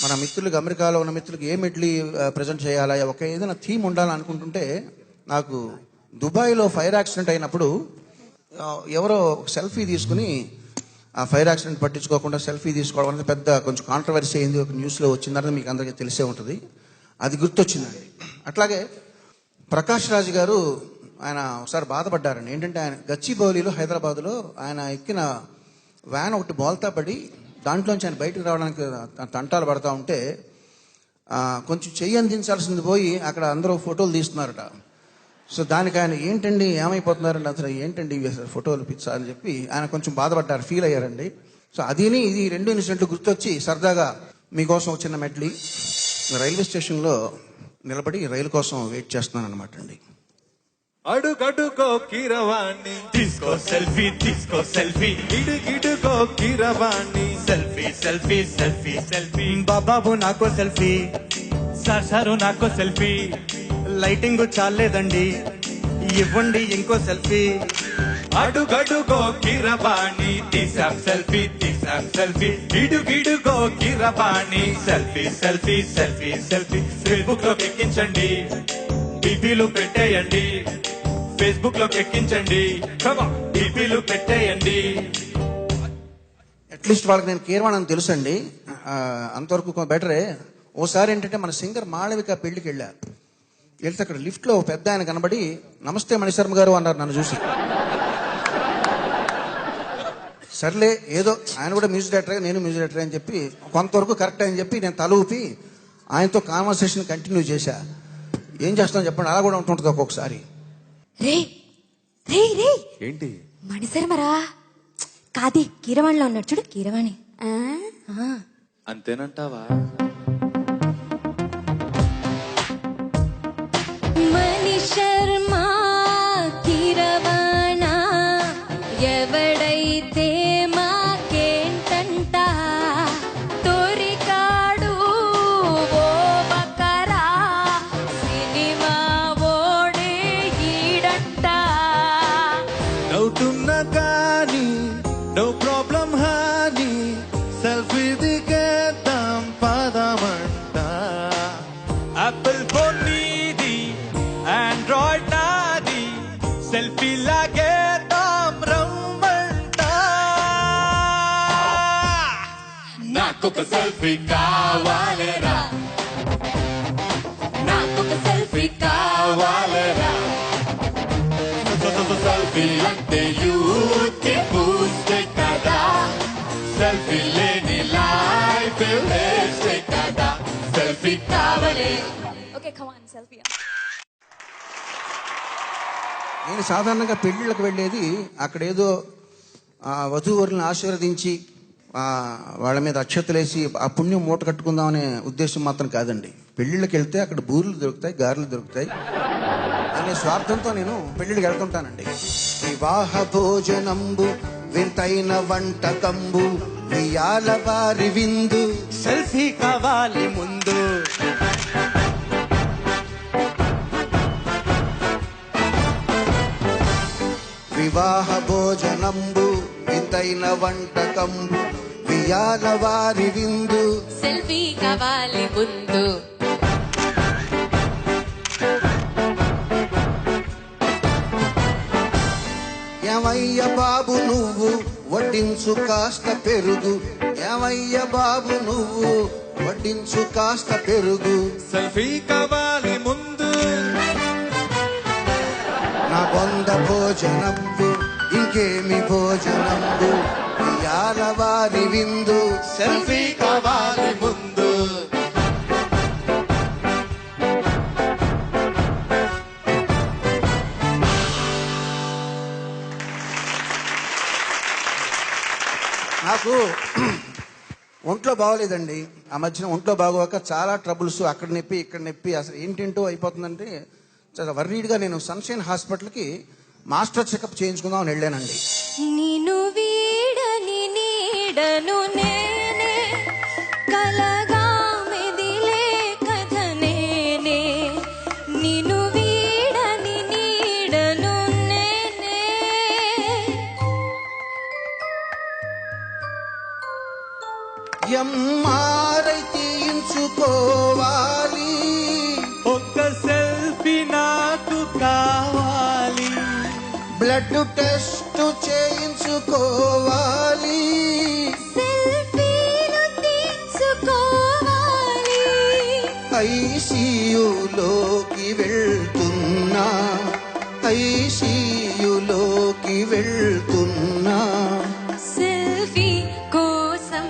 మన మిత్రులకు, అమెరికాలో ఉన్న మిత్రులకు ఏ మెడ్లీ ప్రజెంట్ చేయాలా, ఒక ఏదైనా థీమ్ ఉండాలనుకుంటుంటే నాకు దుబాయ్లో ఫైర్ యాక్సిడెంట్ అయినప్పుడు ఎవరో సెల్ఫీ తీసుకుని ఆ ఫైర్ యాక్సిడెంట్ పట్టించుకోకుండా సెల్ఫీ తీసుకోవడం అనేది పెద్ద కొంచెం కాంట్రవర్సీ అయింది, ఒక న్యూస్లో వచ్చిందని మీకు అందరికీ తెలిసే ఉంటుంది. అది గుర్తొచ్చిందండి. అట్లాగే ప్రకాష్ రాజ్ గారు ఆయన ఒకసారి బాధపడ్డారండి. ఏంటంటే ఆయన గచ్చిబౌలిలో హైదరాబాద్లో ఆయన ఎక్కిన వ్యాన్ ఒకటి బోల్తా పడి దాంట్లోంచి ఆయన బయటకు రావడానికి తంటాలు పడతా ఉంటే కొంచెం చెయ్యి అందించాల్సింది పోయి అక్కడ అందరూ ఫోటోలు తీస్తున్నారట. సో దానికి ఆయన ఏంటండి ఏమైపోతున్నారండి, అసలు ఏంటండి ఫోటోలు పిచ్చా అని చెప్పి ఆయన కొంచెం బాధపడ్డారు, ఫీల్ అయ్యారండి. సో అదిని ఇది రెండు ఇన్సిడెంట్లు గుర్తొచ్చి సరదాగా మీకోసం ఒక చిన్న మెడ్లీ. రైల్వే స్టేషన్లో నిలబడి రైలు కోసం వెయిట్ చేస్తున్నాను అనమాట అండి. అడుగడుగో కిరవాణి తీసుకో సెల్ఫీ, తీసుకో సెల్ఫీ, గిడుగిడుగో Keeravani selfie selfie selfie selfie. బాబాబు నాకో సెల్ఫీ, సారు నాకో సెల్ఫీ. లైటింగ్ చాలేదండి, ఇవ్వండి ఇంకో సెల్ఫీ. అడుగడుగో కిరవాణి తీసాం సెల్ఫీ, తీసాం సెల్ఫీ. గిడుగిడుగో Keeravani selfie selfie selfie selfie. Facebook లో ఎక్కించండి, డిపిలు పెట్టేయండి. ఫేస్బుక్ లో ఎక్కించండి, డిపిలు పెట్టేయండి. అట్లీస్ట్ వాళ్ళకి నేను కీర్వాణి అని తెలుసండి, అంతవరకు బెటరే. ఓసారి ఏంటంటే మన సింగర్ మాళవిక పెళ్లికి వెళ్తే అక్కడ లిఫ్ట్ లో పెద్ద ఆయన కనబడి నమస్తే మణిశర్మ గారు అన్నారు నన్ను చూసి. సర్లే ఏదో ఆయన కూడా మ్యూజిక్ డైరెక్టర్, నేను మ్యూజిక్ డైరెక్టర్ అని చెప్పి కొంతవరకు కరెక్ట్ అని చెప్పి నేను తల ఊపి ఆయనతో కాన్వర్సేషన్ కంటిన్యూ చేశా. ఏం చేస్తాను చెప్పండి, అలా కూడా ఉంటుంటుంది ఒక్కొక్కసారి. ఏంటి మణిశర్మరా కాది కీరవాణిలో ఉన్నాడు చూడు, కీరవాణి. అంతేనంటావా? మణిశర్మ కీరవాణ ఎవడైతే మాకేంటంట, తొరికాడు ఓ బకరా సినిమా ఓడే ఈడంట. డౌటున్నా కానీ నో ప్రాబ్లం హాని, సెల్ఫీ దిగేద్దాం పదమంట. యాపిల్ ఫోన్ నీది, ఆండ్రాయిడ్ నాది, సెల్ఫీ లాగేద్దాం రమ్మంట. నాకొక సెల్ఫీ కావాలేరా, నాకొక సెల్ఫీ కావాలేరా. సెల్ఫీ అంటే యూత్ కి బూస్ట్ కదా, సెల్ఫీ లేని లైఫ్ వేస్ట్ కదా. సెల్ఫీ కావాలి. Okay come on selfie. నేను సాధారణంగా పెళ్లిళ్ళకి వెళ్ళేది అక్కడ ఏదో వధూవరులను ఆశీర్వదించి వాళ్ళ మీద అక్షతలేసి ఆ పుణ్యం మూట కట్టుకుందామనే ఉద్దేశం మాత్రం కాదండి. పెళ్లిళ్ళకి వెళ్తే అక్కడ బూరెలు దొరుకుతాయి, గారెలు దొరుకుతాయి అనే స్వార్థంతో నేను పెళ్లిళ్ళకి వెళ్తుంటానండి. వివాహ భోజనంబు వింతైన వంటకంబు వియాల వారి విందు, సెల్ఫీ కావాలి ముందు. వివాహ భోజనంబు వింతైన వంటకంబు వియాల వారి విందు, సెల్ఫీ కావాలి ముందు. ఏమయ్య బాబు నువ్వు వడ్డించు కాస్త పెరుగు, ఏమయ్య బాబు నువ్వు వడ్డించు కాస్త పెరుగు. సెల్ఫీ కావాలి ముందు, నా బొంద భోజనంబు ఇంకేమి భోజనంబు ఇయాల వారి విందు, సెల్ఫీ కావాలి ముందు. నాకు ఒంట్లో బాగోలేదండి ఆ మధ్యన. ఒంట్లో బాగోక చాలా ట్రబుల్స్, అక్కడ నొప్పి ఇక్కడ నొప్పి, అసలు ఏంటేంటో అయిపోతుందంటే చాలా వర్రీడ్గా నేను సన్షైన్ హాస్పిటల్కి మాస్టర్ చెకప్ చేయించుకుందామని వెళ్ళానండి. నిన్ను వీడని నీడను నేనే, కలగా మెదిలే కథ నేనే. నిన్ను వీడని నీడను నేనే. ఎంఆర్ఐ తీయించు చేయించుకోవాలి, ఒక్క సెల్ఫీ నాకు కావాలి, బ్లడ్ టెస్ట్ చేయించుకోవాలి, సెల్ఫీలు తీసుకోవాలి. ఐసీయూలోకి వెళ్తున్నా, ఐసీయూలోకి వెళ్తున్నా, సెల్ఫీ కోసం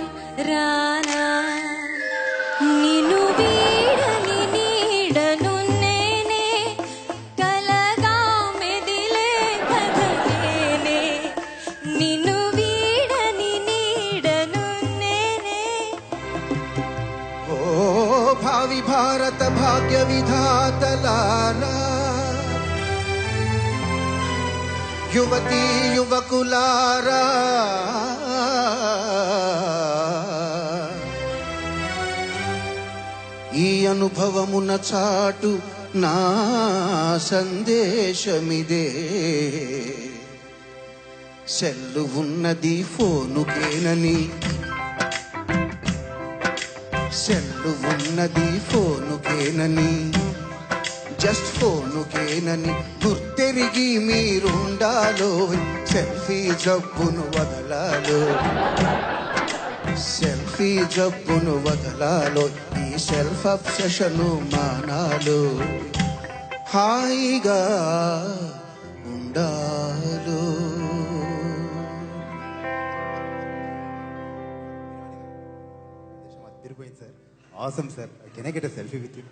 రానా, నిన్ను వీడని నీడను నేనే, కలగా మెదిలే కథ నేనే, నిన్ను వీడని నీడను నేనే. ఓ భావి భారత భాగ్య విధాతలారా, యువతీ యువకులారా, ఈ అనుభవమున చాటు నా సందేశమిదే. సెల్లు ఉన్నది ఫోనుకేనని, సెల్లు ఉన్నది ఫోనుకేనని, జస్ట్ ఫోనుకేనని గుర్తెరిగి మీరుండాలో, సెల్ఫీ జబ్బును వదలాలో, సెల్ఫీ జబ్బును వదలాలో, ఈ సెల్ఫ్ అబ్సెషను మానాలో, హాయిగా ఉండాలో. అదిరిపోయింది sir. Awesome sir. Can I get a selfie with you?